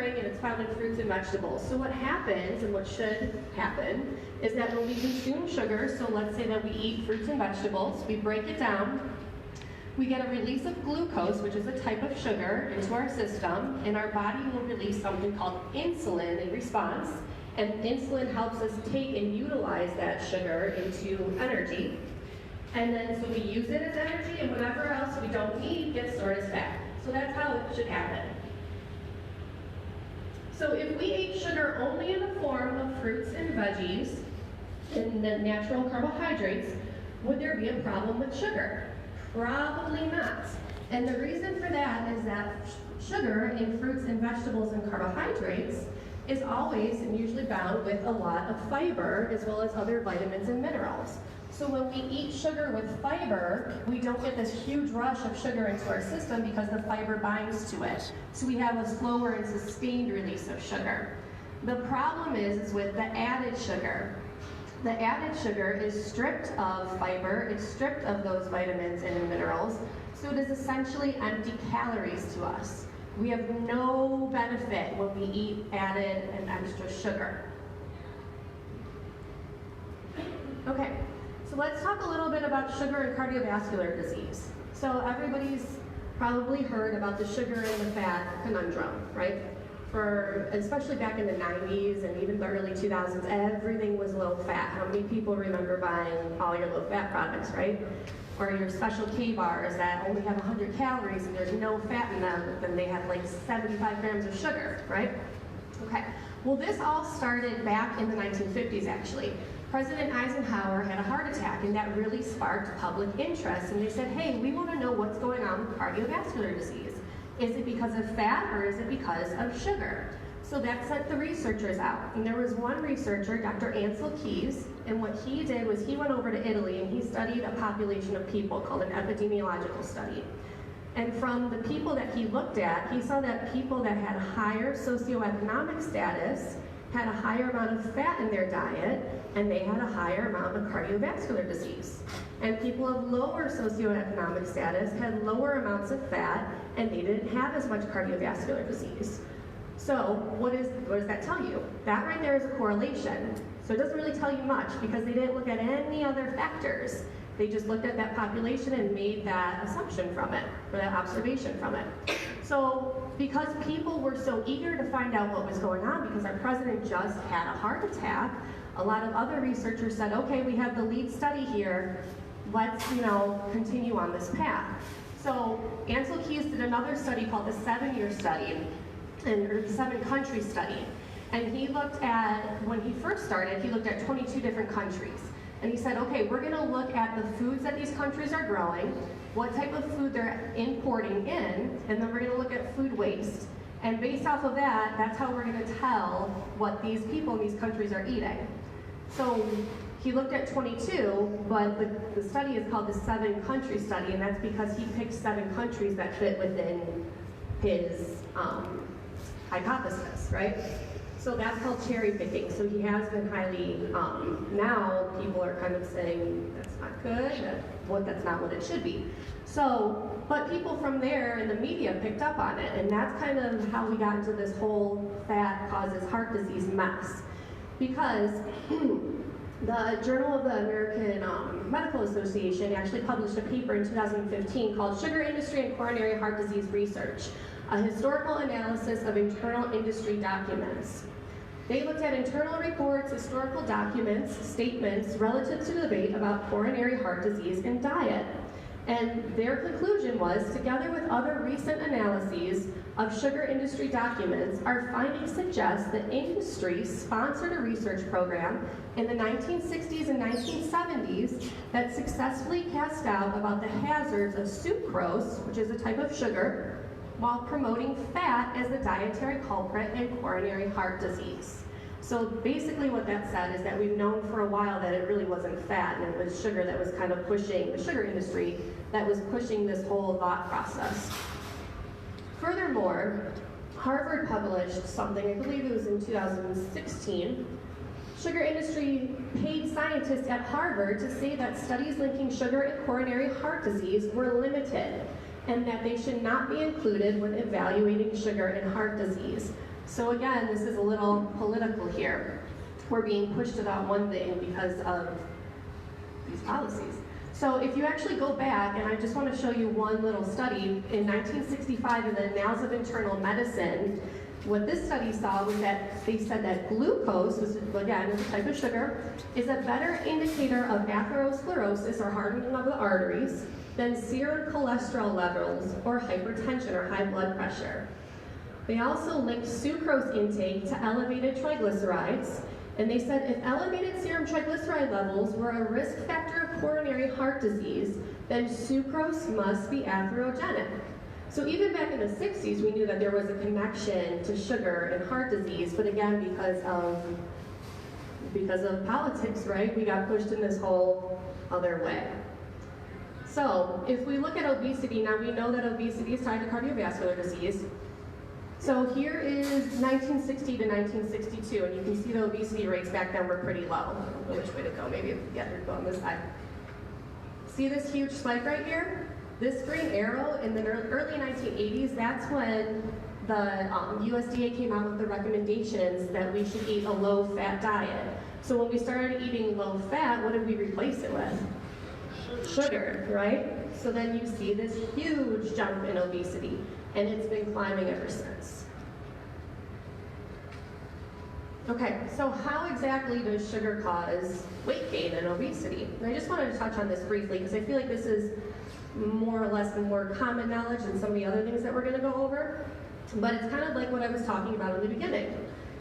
occurring and it's found in fruits and vegetables. So what happens, and what should happen, is that when we consume sugar, so let's say that we eat fruits and vegetables, we break it down, we get a release of glucose, which is a type of sugar, into our system, and our body will release something called insulin in response, and insulin helps us take and utilize that sugar into energy. And then so we use it as energy, and whatever else we don't need gets stored as fat. So that's how it should happen. So if we ate sugar only in the form of fruits and veggies and the natural carbohydrates, would there be a problem with sugar? Probably not. And the reason for that is that sugar in fruits and vegetables and carbohydrates is always and usually bound with a lot of fiber as well as other vitamins and minerals. So when we eat sugar with fiber, we don't get this huge rush of sugar into our system because the fiber binds to it. So we have a slower and sustained release of sugar. The problem is with the added sugar. The added sugar is stripped of fiber, it's stripped of those vitamins and minerals, so it is essentially empty calories to us. We have no benefit when we eat added and extra sugar. Okay. So let's talk a little bit about sugar and cardiovascular disease. So everybody's probably heard about the sugar and the fat conundrum, right? Especially back in the 90s and even the early 2000s, everything was low fat. How many people remember buying all your low fat products, right? Or your special K bars that only have 100 calories and there's no fat in them, but then they have like 75 grams of sugar, right? Okay, well this all started back in the 1950s actually. President Eisenhower had a heart attack, and that really sparked public interest. And they said, hey, we want to know what's going on with cardiovascular disease. Is it because of fat, or is it because of sugar? So that sent the researchers out. And there was one researcher, Dr. Ancel Keys, and what he did was he went over to Italy, and he studied a population of people called an epidemiological study. And from the people that he looked at, he saw that people that had higher socioeconomic status had a higher amount of fat in their diet, and they had a higher amount of cardiovascular disease. And people of lower socioeconomic status had lower amounts of fat, and they didn't have as much cardiovascular disease. So what does that tell you? That right there is a correlation. So it doesn't really tell you much because they didn't look at any other factors. They just looked at that population and made that assumption from it, or that observation from it. So because people were so eager to find out what was going on because our president just had a heart attack, a lot of other researchers said, okay, we have the lead study here, let's continue on this path. So Ancel Keys did another study called the 7-year study, or the 7-country study. And he looked at, when he first started, he looked at 22 different countries. And he said, okay, we're gonna look at the foods that these countries are growing, what type of food they're importing in, and then we're gonna look at food waste. And based off of that, that's how we're gonna tell what these people in these countries are eating. So he looked at 22, but the study is called the 7-country study, and that's because he picked 7 countries that fit within his hypothesis, right? So that's called cherry picking. So he has been highly, now people are kind of saying that's not good, that's not what it should be. So, but people from there in the media picked up on it, and that's kind of how we got into this whole fat causes heart disease mess. Because the Journal of the American Medical Association actually published a paper in 2015 called Sugar Industry and Coronary Heart Disease Research, a historical analysis of internal industry documents. They looked at internal reports, historical documents, statements relative to the debate about coronary heart disease and diet. And their conclusion was, together with other recent analyses of sugar industry documents, our findings suggest that industry sponsored a research program in the 1960s and 1970s that successfully cast doubt about the hazards of sucrose, which is a type of sugar, while promoting fat as the dietary culprit in coronary heart disease. So basically what that said is that we've known for a while that it really wasn't fat, and it was sugar that was kind of pushing, the sugar industry that was pushing this whole thought process. Furthermore, Harvard published something, I believe it was in 2016, sugar industry paid scientists at Harvard to say that studies linking sugar and coronary heart disease were limited. and that they should not be included when evaluating sugar and heart disease. So again, this is a little political here. We're being pushed about one thing because of these policies. So if you actually go back, and I just want to show you one little study, in 1965 in the Annals of Internal Medicine, what this study saw was that they said that glucose, which again is a type of sugar, is a better indicator of atherosclerosis or hardening of the arteries than serum cholesterol levels or hypertension or high blood pressure. They also linked sucrose intake to elevated triglycerides, and they said if elevated serum triglyceride levels were a risk factor of coronary heart disease, then sucrose must be atherogenic. So even back in the 60s, we knew that there was a connection to sugar and heart disease, but again, because of politics, right, we got pushed in this whole other way. So if we look at obesity, now we know that obesity is tied to cardiovascular disease. So here is 1960 to 1962, and you can see the obesity rates back then were pretty low. I don't know which way to go, maybe, yeah, go on this side. See this huge spike right here? This green arrow in the early 1980s, that's when the USDA came out with the recommendations that we should eat a low-fat diet. So when we started eating low-fat, what did we replace it with? Sugar, right? So then you see this huge jump in obesity, and it's been climbing ever since. Okay, so how exactly does sugar cause weight gain and obesity? And I just wanted to touch on this briefly because I feel like this is more or less more common knowledge than some of the other things that we're going to go over. But it's kind of like what I was talking about in the beginning.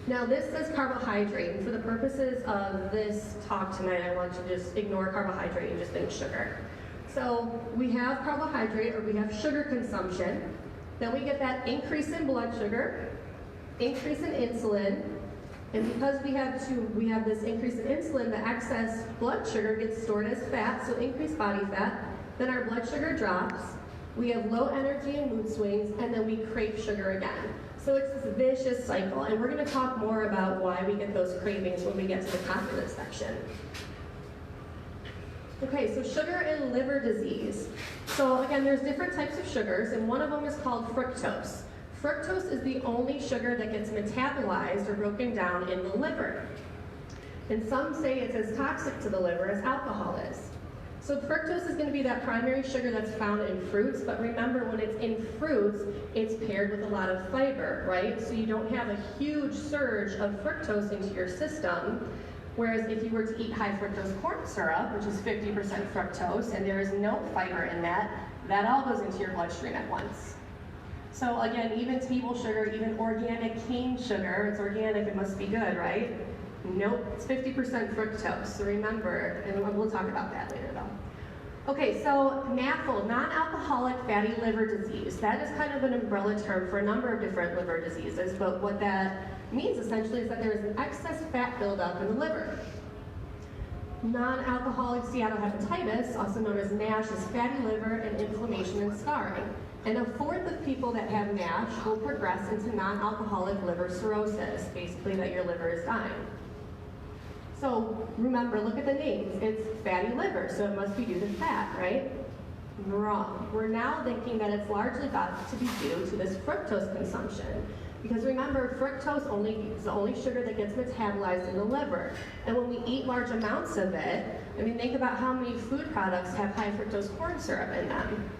Now this says carbohydrate, and for the purposes of this talk tonight, I want to just ignore carbohydrate and just think sugar. So we have carbohydrate, or we have sugar consumption. Then we get that increase in blood sugar, increase in insulin, and because we have this increase in insulin, the excess blood sugar gets stored as fat, so increased body fat. Then our blood sugar drops, we have low energy and mood swings, and then we crave sugar again. So it's this vicious cycle, and we're going to talk more about why we get those cravings when we get to the confidence section. Okay, so sugar and liver disease. So again, there's different types of sugars, and one of them is called fructose. Fructose is the only sugar that gets metabolized or broken down in the liver. And some say it's as toxic to the liver as alcohol is. So fructose is going to be that primary sugar that's found in fruits, but remember when it's in fruits, it's paired with a lot of fiber, right? So you don't have a huge surge of fructose into your system, whereas if you were to eat high fructose corn syrup, which is 50% fructose, and there is no fiber in that, that all goes into your bloodstream at once. So again, even table sugar, even organic cane sugar, it's organic, it must be good, right? Nope, it's 50% fructose, so remember, and we'll talk about that later though. Okay, so NAFLD, non-alcoholic fatty liver disease. That is kind of an umbrella term for a number of different liver diseases, but what that means essentially is that there is an excess fat buildup in the liver. Non-alcoholic steatohepatitis, also known as NASH, is fatty liver and inflammation and scarring. And a fourth of people that have NASH will progress into non-alcoholic liver cirrhosis, basically that your liver is dying. So remember, look at the names. It's fatty liver, so it must be due to fat, right? Wrong. We're now thinking that it's largely got to be due to this fructose consumption. Because remember, fructose is the only sugar that gets metabolized in the liver. And when we eat large amounts of it, I mean, think about how many food products have high fructose corn syrup in them.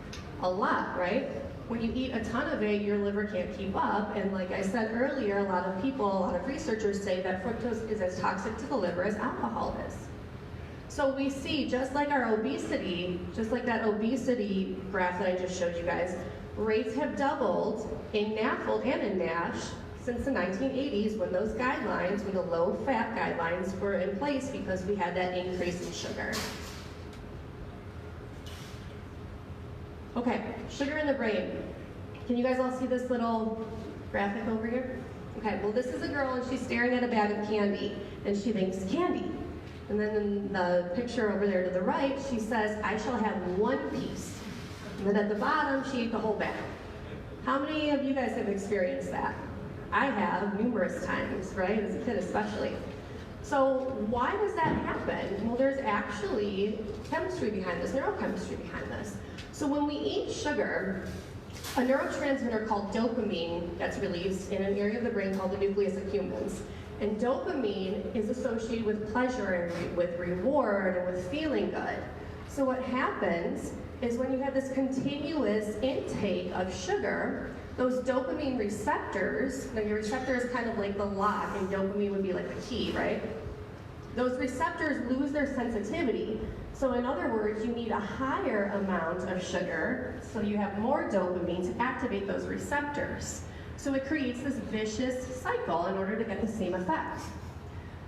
A lot, right? When you eat a ton of it, your liver can't keep up, and like I said earlier, a lot of researchers say that fructose is as toxic to the liver as alcohol is. So we see, just like our obesity, just like that obesity graph that I just showed you guys, rates have doubled in NAFLD and in NASH since the 1980s when those guidelines, when the low-fat guidelines were in place because we had that increase in sugar. Okay, sugar in the brain. Can you guys all see this little graphic over here? Okay, well this is a girl and she's staring at a bag of candy and she thinks candy. And then in the picture over there to the right, she says, I shall have one piece. And then at the bottom, she ate the whole bag. How many of you guys have experienced that? I have numerous times, right? As a kid especially. So why does that happen? Well, there's actually chemistry behind this, neurochemistry behind this. So when we eat sugar, a neurotransmitter called dopamine gets released in an area of the brain called the nucleus accumbens. And dopamine is associated with pleasure and with reward and with feeling good. So what happens is when you have this continuous intake of sugar, those dopamine receptors, now your receptor is kind of like the lock and dopamine would be like the key, right? Those receptors lose their sensitivity. So in other words, you need a higher amount of sugar so you have more dopamine to activate those receptors. So it creates this vicious cycle in order to get the same effect.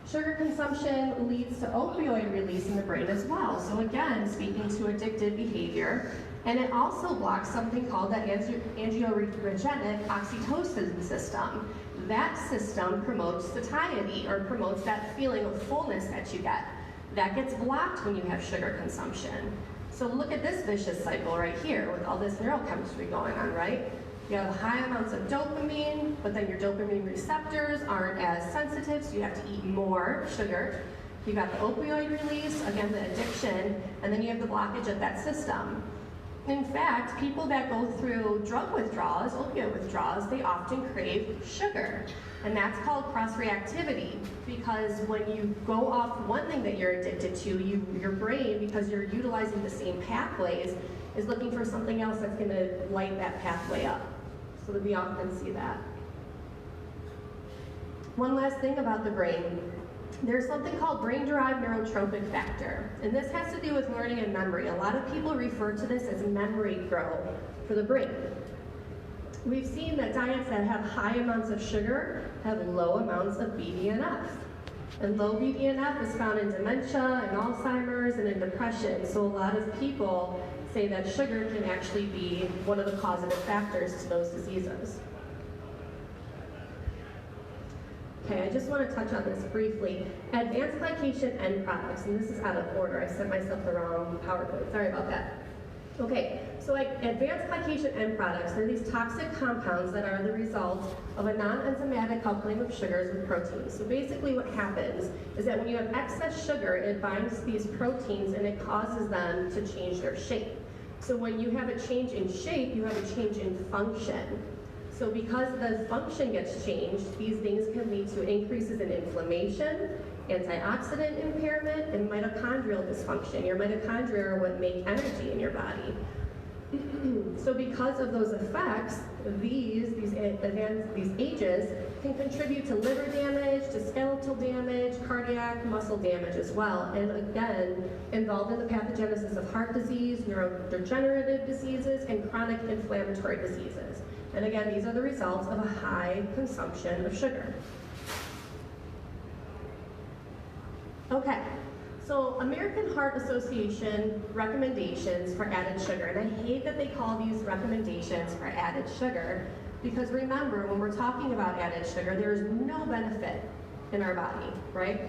Sugar consumption leads to opioid release in the brain as well. So again, speaking to addictive behavior. And it also blocks something called the angiogenic oxytocin system. That system promotes satiety, or promotes that feeling of fullness that you get. That gets blocked when you have sugar consumption. So look at this vicious cycle right here with all this neurochemistry going on, right? You have high amounts of dopamine, but then your dopamine receptors aren't as sensitive, so you have to eat more sugar. You got the opioid release, again the addiction, and then you have the blockage of that system. In fact, people that go through drug withdrawals, opioid withdrawals, they often crave sugar. And that's called cross-reactivity, because when you go off one thing that you're addicted to, your brain, because you're utilizing the same pathways, is looking for something else that's going to light that pathway up. So that we often see that. One last thing about the brain. There's something called brain-derived neurotrophic factor, and this has to do with learning and memory. A lot of people refer to this as memory growth for the brain. We've seen that diets that have high amounts of sugar have low amounts of BDNF. And low BDNF is found in dementia and Alzheimer's and in depression, so a lot of people say that sugar can actually be one of the causative factors to those diseases. Okay, I just want to touch on this briefly. Advanced glycation end products, and this is out of order. I sent myself the wrong PowerPoint. Sorry about that. Okay, so advanced glycation end products, they're these toxic compounds that are the result of a non-enzymatic coupling of sugars with proteins. So basically what happens is that when you have excess sugar, it binds these proteins and it causes them to change their shape. So when you have a change in shape, you have a change in function. So because the function gets changed, these things can lead to increases in inflammation, antioxidant impairment, and mitochondrial dysfunction. Your mitochondria are what make energy in your body. So because of those effects, these ages can contribute to liver damage, to skeletal damage, cardiac, muscle damage as well, and again, involved in the pathogenesis of heart disease, neurodegenerative diseases, and chronic inflammatory diseases. And again, these are the results of a high consumption of sugar. Okay, so American Heart Association recommendations for added sugar, and I hate that they call these recommendations for added sugar, because remember, when we're talking about added sugar, there is no benefit in our body, right?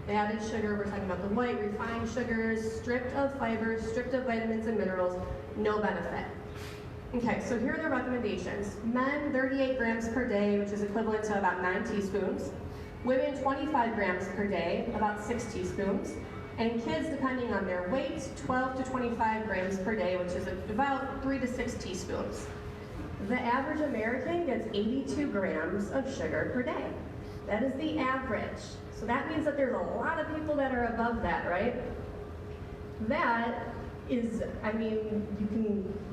Added sugar, we're talking about the white, refined sugars, stripped of fibers, stripped of vitamins and minerals, no benefit. Okay, so here are the recommendations. Men, 38 grams per day, which is equivalent to about 9 teaspoons. Women, 25 grams per day, about 6 teaspoons. And kids, depending on their weight, 12 to 25 grams per day, which is about 3 to 6 teaspoons. The average American gets 82 grams of sugar per day. That is the average. So that means that there's a lot of people that are above that, right? That is, I mean,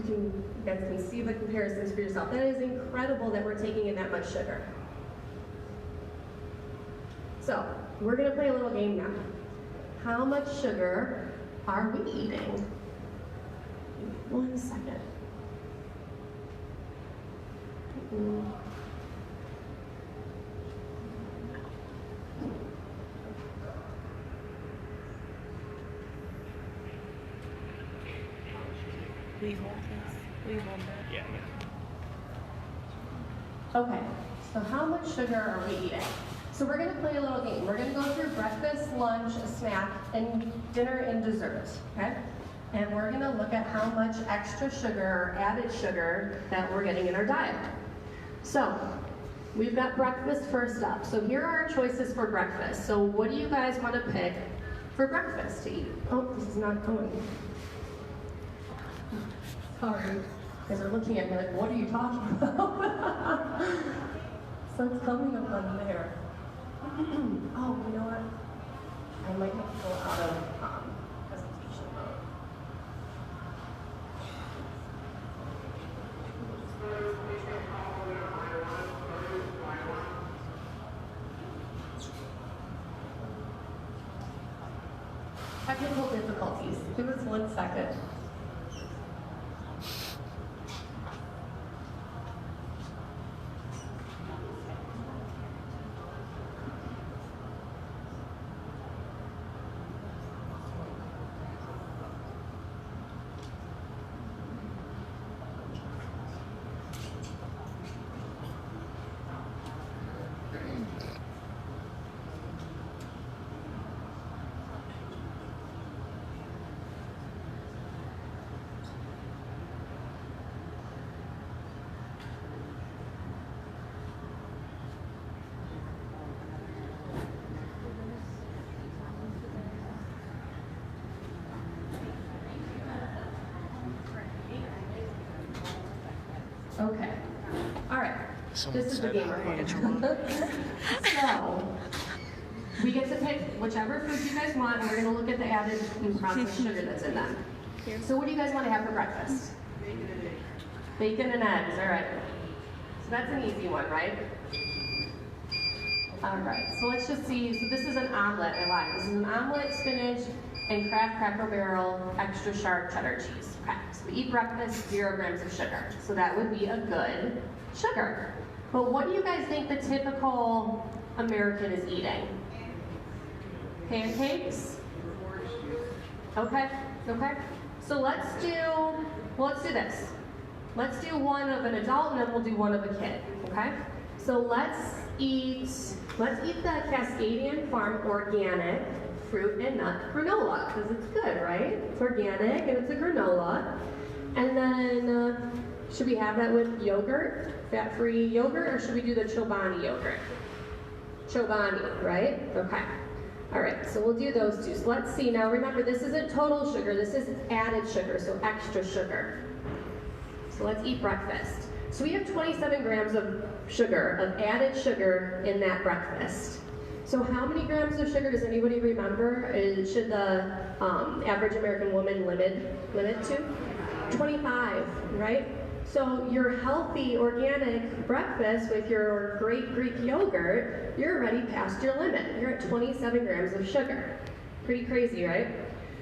you guys can see the comparisons for yourself. That is incredible that we're taking in that much sugar. So, we're gonna play a little game now. How much sugar are we eating? 1 second. We hold this. We hold that. Yeah. Okay, so how much sugar are we eating? So we're gonna play a little game. We're gonna go through breakfast, lunch, snack, and dinner and dessert, okay? And we're gonna look at how much extra sugar or added sugar that we're getting in our diet. So, We've got breakfast first up. So here are our choices for breakfast. So what do you guys want to pick for breakfast to eat? Oh, this is not going. Sorry. You guys are looking at me like, what are you talking about? So it's coming up on there. Oh, you know what? I might have to go out of presentation mode. Technical difficulties. Give us 1 second. Okay. All right. This is the game we're playing. So, we get to pick whichever foods you guys want, and we're going to look at the added and processed sugar that's in them. So what do you guys want to have for breakfast? Bacon and eggs. All right. So that's an easy one, right? All right. So let's just see. So this is an omelet. I lied. This is an omelet, spinach, and Kraft Cracker Barrel extra sharp cheddar cheese. Okay. So we eat breakfast, 0 grams of sugar. So that would be a good sugar. But what do you guys think the typical American is eating? Pancakes? Okay. Okay. So let's do this. Let's do one of an adult and then we'll do one of a kid. Okay? So let's eat the Cascadian Farm organic fruit and nut granola, because it's good, right? It's organic and it's a granola. And then, should we have that with yogurt, fat-free yogurt, or should we do the Chobani yogurt? Chobani, right? Okay. All right, so we'll do those two. So let's see. Now remember, this isn't total sugar. This is added sugar, so extra sugar. So let's eat breakfast. So we have 27 grams of sugar, of added sugar in that breakfast. So how many grams of sugar does anybody remember? Should the average American woman limit to? 25, right? So your healthy organic breakfast with your great Greek yogurt, you're already past your limit. You're at 27 grams of sugar. Pretty crazy, right?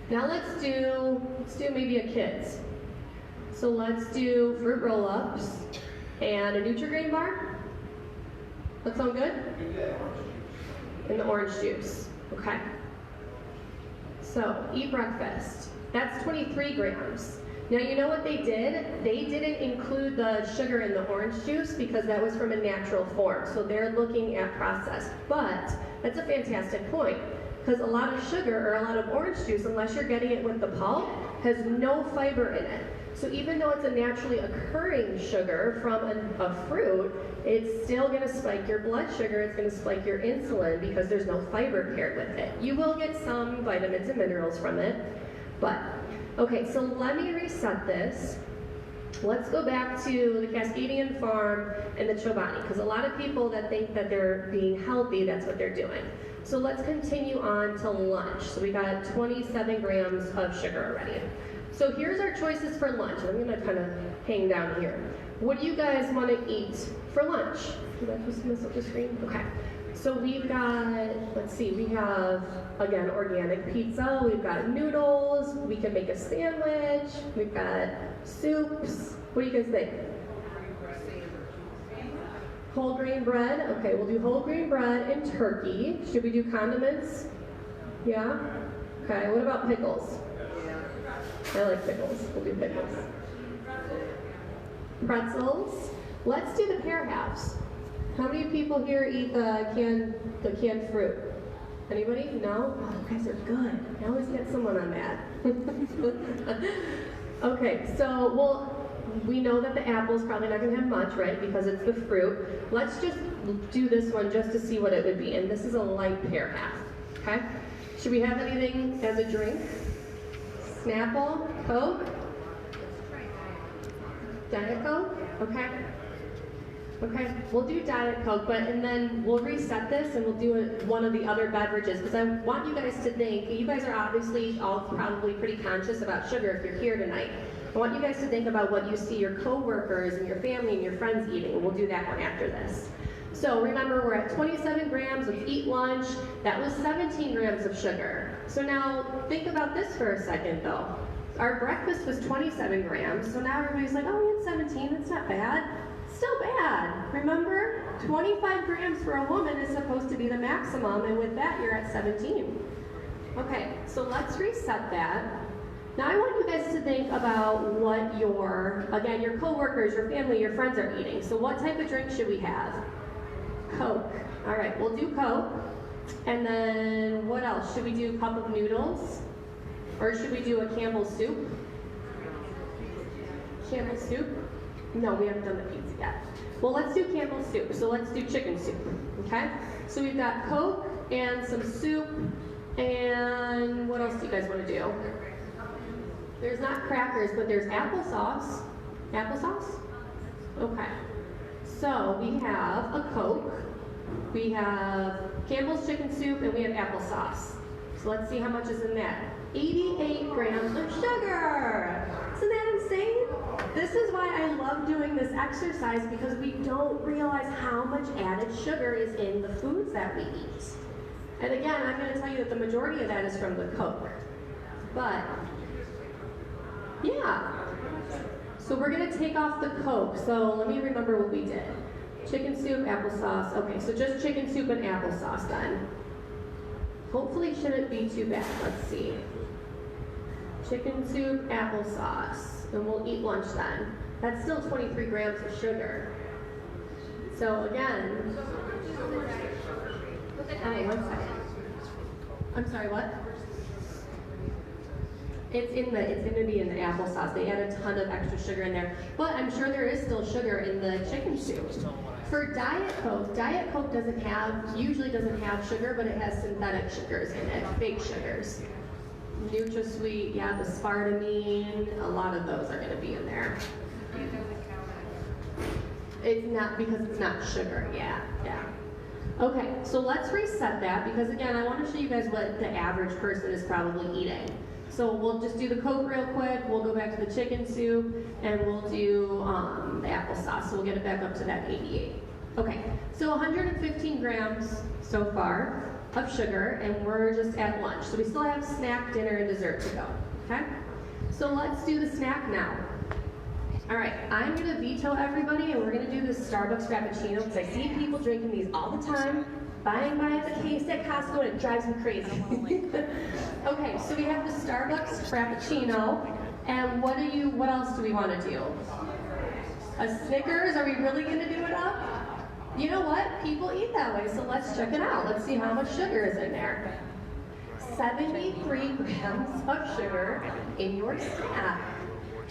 Now let's do maybe a kid's. So let's do fruit roll-ups and a Nutri-Grain bar. That sound good? And the orange juice. Okay. So eat breakfast. That's 23 grams. Now you know what they did? They didn't include the sugar in the orange juice because that was from a natural form. So they're looking at processed. But that's a fantastic point, because a lot of sugar or a lot of orange juice, unless you're getting it with the pulp, has no fiber in it. So even though it's a naturally occurring sugar from a fruit, it's still going to spike your blood sugar, it's going to spike your insulin because there's no fiber paired with it. You will get some vitamins and minerals from it, but okay, so let me reset this. Let's go back to the Cascadian Farm and the Chobani, because a lot of people that think that they're being healthy, that's what they're doing. So let's continue on to lunch. So we got 27 grams of sugar already. So here's our choices for lunch. I'm going to kind of hang down here. What do you guys want to eat for lunch? Did I just mess up the screen? Okay. So we've got, let's see, we have, again, organic pizza. We've got noodles. We can make a sandwich. We've got soups. What do you guys think? Whole grain bread. Okay, we'll do whole grain bread and turkey. Should we do condiments? Yeah? Okay, what about pickles? I like pickles. We'll do pickles. Pretzels. Let's do the pear halves. How many people here eat the canned fruit? Anybody? No? Oh, you guys are good. I always get someone on that. Okay, so we know that the apple's probably not going to have much, right? Because it's the fruit. Let's just do this one just to see what it would be. And this is a light pear half, okay? Should we have anything as a drink? Snapple, Coke? Diet Coke? Okay. Okay, we'll do Diet Coke, and then we'll reset this and we'll do one of the other beverages, because I want you guys to think, you guys are obviously all probably pretty conscious about sugar if you're here tonight. I want you guys to think about what you see your coworkers and your family and your friends eating, and we'll do that one after this. So remember, we're at 27 grams, let's eat lunch. That was 17 grams of sugar. So now think about this for a second though. Our breakfast was 27 grams, so now everybody's like, oh, we had 17, that's not bad. Still bad. Remember, 25 grams for a woman is supposed to be the maximum, and with that, you're at 17. Okay, so let's reset that. Now I want you guys to think about what your coworkers, your family, your friends are eating. So what type of drink should we have? Coke. All right, we'll do Coke. And then what else? Should we do a cup of noodles? Or should we do a Campbell's soup? Campbell's soup? No, we haven't done the pizza yet. Well, let's do Campbell's soup. So let's do chicken soup, okay? So we've got Coke and some soup, and what else do you guys want to do? There's not crackers, but there's applesauce. Applesauce? Okay. So we have a Coke, we have Campbell's chicken soup, and we have applesauce. So let's see how much is in that. 88 grams of sugar. Isn't that insane? This is why I love doing this exercise, because we don't realize how much added sugar is in the foods that we eat. And again, I'm going to tell you that the majority of that is from the Coke. But, yeah. So we're going to take off the Coke. So let me remember what we did. Chicken soup, applesauce. Okay, so just chicken soup and applesauce then. Hopefully it shouldn't be too bad. Let's see. Chicken soup, applesauce. And we'll eat lunch then. That's still 23 grams of sugar. So again, oh, 1 second. I'm sorry, what? It's going to be in the applesauce. They add a ton of extra sugar in there. But I'm sure there is still sugar in the chicken soup. For Diet Coke usually doesn't have sugar, but it has synthetic sugars in it, fake sugars. NutraSweet, yeah, the spartamine, a lot of those are going to be in there. It's not, because it's not sugar, yeah. Okay, so let's reset that, because again, I want to show you guys what the average person is probably eating. So we'll just do the Coke real quick, we'll go back to the chicken soup, and we'll do the applesauce, so we'll get it back up to that 88. Okay, so 115 grams so far of sugar, and we're just at lunch. So we still have snack, dinner, and dessert to go, okay? So let's do the snack now. All right, I'm gonna veto everybody, and we're gonna do this Starbucks Frappuccino, because I see people drinking these all the time, buying the case at Costco, and it drives me crazy. Okay, so we have the Starbucks Frappuccino, and what else do we want to do? A Snickers? Are we really going to do it up? You know what? People eat that way, so let's check it out. Let's see how much sugar is in there. 73 grams of sugar in your snack.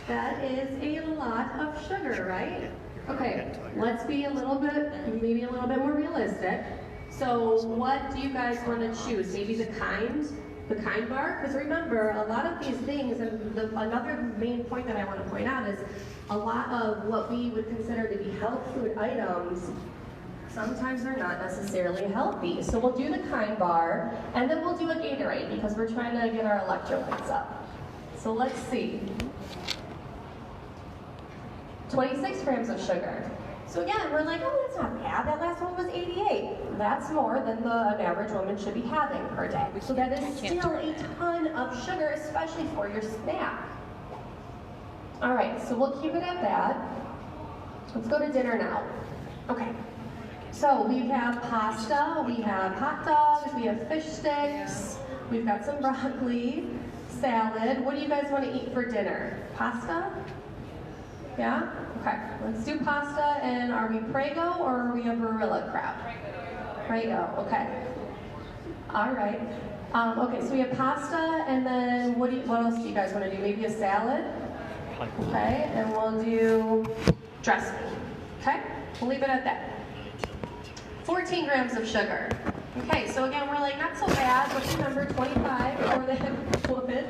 That is a lot of sugar, right? Okay, let's be maybe a little bit more realistic. So what do you guys want to choose? Maybe the Kind bar? Because remember, a lot of these things, and another main point that I want to point out is a lot of what we would consider to be health food items, sometimes they're not necessarily healthy. So we'll do the Kind bar, and then we'll do a Gatorade, because we're trying to get our electrolytes up. So let's see. 26 grams of sugar. So again, we're like, oh, that's not bad. That last one was 88. That's more than an average woman should be having per day. So that is still a ton of sugar, especially for your snack. All right, so we'll keep it at that. Let's go to dinner now. Okay, so we have pasta, we have hot dogs, we have fish sticks, we've got some broccoli, salad. What do you guys want to eat for dinner? Pasta? Yeah? Okay, let's do pasta, and are we Prego or are we a Barilla crowd? Prego, okay. All right. Okay, so we have pasta, and then what else do you guys want to do? Maybe a salad? Okay, and we'll do dressing. Okay, we'll leave it at that. 14 grams of sugar. Okay, so again, we're like, not so bad, but remember 25 for the woman.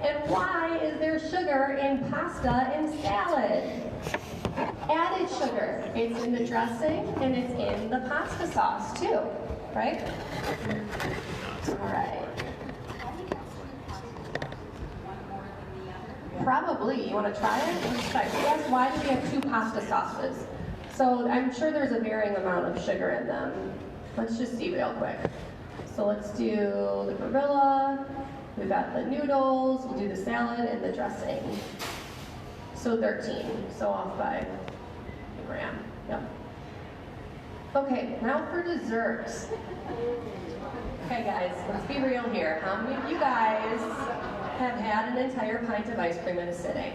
And why is there sugar in pasta and salad? Added sugar. It's in the dressing and it's in the pasta sauce too, right? All right. Probably. You want to try it? Let's try. So yes, why do we have 2 pasta sauces? So I'm sure there's a varying amount of sugar in them. Let's just see real quick. So let's do the Barilla. We've got the noodles. We'll do the salad and the dressing. So 13. So off by a gram. Yep. Okay, now for desserts. Okay, guys, let's be real here. How many of you guys have had an entire pint of ice cream in a sitting?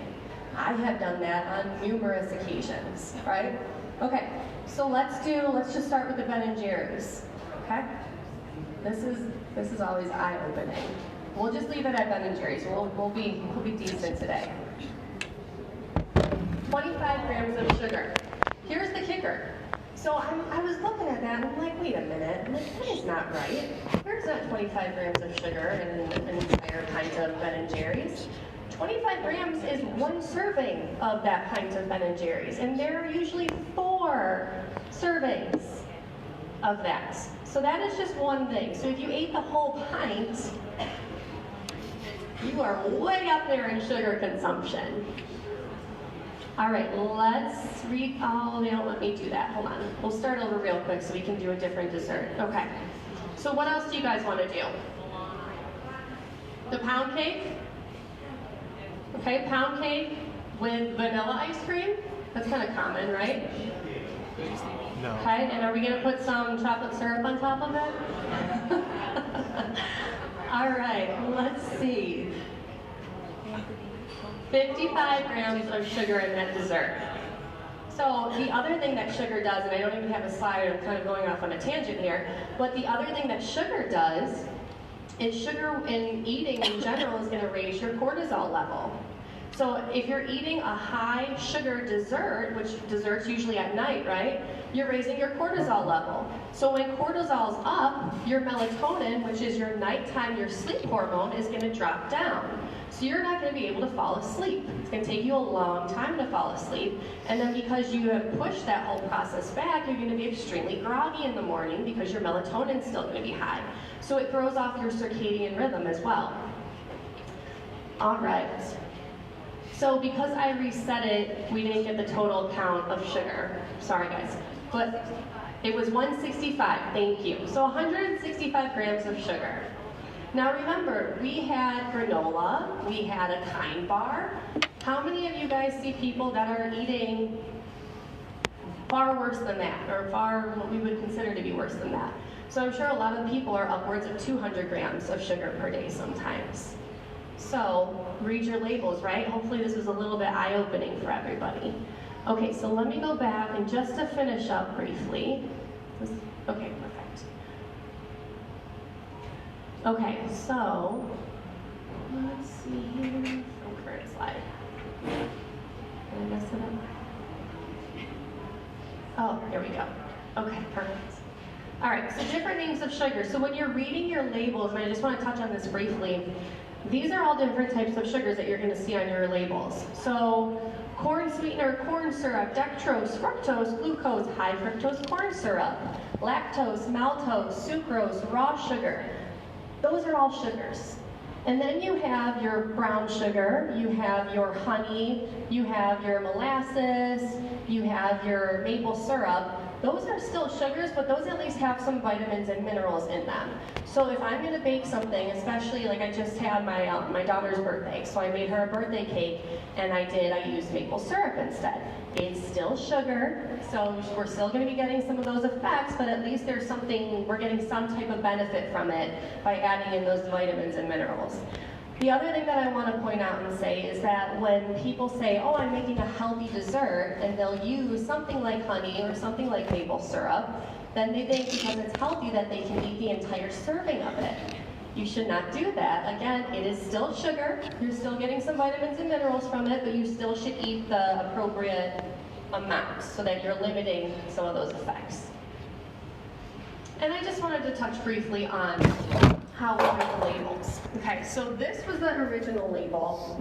I have done that on numerous occasions, right? Okay, so let's just start with the Ben & Jerry's, okay? This is always eye-opening. We'll just leave it at Ben & Jerry's. We'll be decent today. 25 grams of sugar. Here's the kicker. So I was looking at that and I'm like, wait a minute. I'm like, that is not right. There's not 25 grams of sugar in an entire pint of Ben & Jerry's. 25 grams is 1 serving of that pint of Ben & Jerry's, and there are usually 4 servings of that. So that is just one thing. So if you ate the whole pint, you are way up there in sugar consumption. All right, let's read. Oh, they don't let me do that. Hold on. We'll start over real quick so we can do a different dessert. Okay. So what else do you guys want to do? The pound cake? Okay, pound cake with vanilla ice cream. That's kind of common, right? No. Okay, and are we going to put some chocolate syrup on top of it? All right, let's see. 55 grams of sugar in that dessert. So the other thing that sugar does, and I don't even have a slide, I'm kind of going off on a tangent here, but the other thing that sugar does is sugar in eating in general is going to raise your cortisol level. So if you're eating a high sugar dessert, which dessert's usually at night, right? You're raising your cortisol level. So when cortisol's up, your melatonin, which is your nighttime, your sleep hormone, is going to drop down. So you're not going to be able to fall asleep. It's going to take you a long time to fall asleep. And then because you have pushed that whole process back, you're going to be extremely groggy in the morning because your melatonin's still going to be high. So it throws off your circadian rhythm as well. All right. So because I reset it, we didn't get the total count of sugar. Sorry guys. But it was 165, thank you. So 165 grams of sugar. Now remember, we had granola, we had a Kind bar. How many of you guys see people that are eating far worse than that, or far what we would consider to be worse than that? So I'm sure a lot of people are upwards of 200 grams of sugar per day sometimes. So read your labels, right? Hopefully this was a little bit eye-opening for everybody. Okay, so let me go back and just to finish up briefly. Okay, perfect. Okay, so let's see here. Oh, current slide. Did I mess it up? Oh, here we go. Okay, perfect. All right, so different names of sugar. So when you're reading your labels, and I just want to touch on this briefly, these are all different types of sugars that you're going to see on your labels. So corn sweetener, corn syrup, dextrose, fructose, glucose, high fructose corn syrup, lactose, maltose, sucrose, raw sugar. Those are all sugars. And then you have your brown sugar, you have your honey, you have your molasses, you have your maple syrup. Those are still sugars, but those at least have some vitamins and minerals in them. So if I'm gonna bake something, especially like I just had my daughter's birthday, so I made her a birthday cake, and I used maple syrup instead. It's still sugar, so we're still gonna be getting some of those effects, but at least there's something, we're getting some type of benefit from it by adding in those vitamins and minerals. The other thing that I want to point out and say is that when people say, oh, I'm making a healthy dessert, and they'll use something like honey or something like maple syrup, then they think because it's healthy that they can eat the entire serving of it. You should not do that. Again, it is still sugar. You're still getting some vitamins and minerals from it, but you still should eat the appropriate amounts so that you're limiting some of those effects. And I just wanted to touch briefly on how we write the labels. Okay, so this was the original label.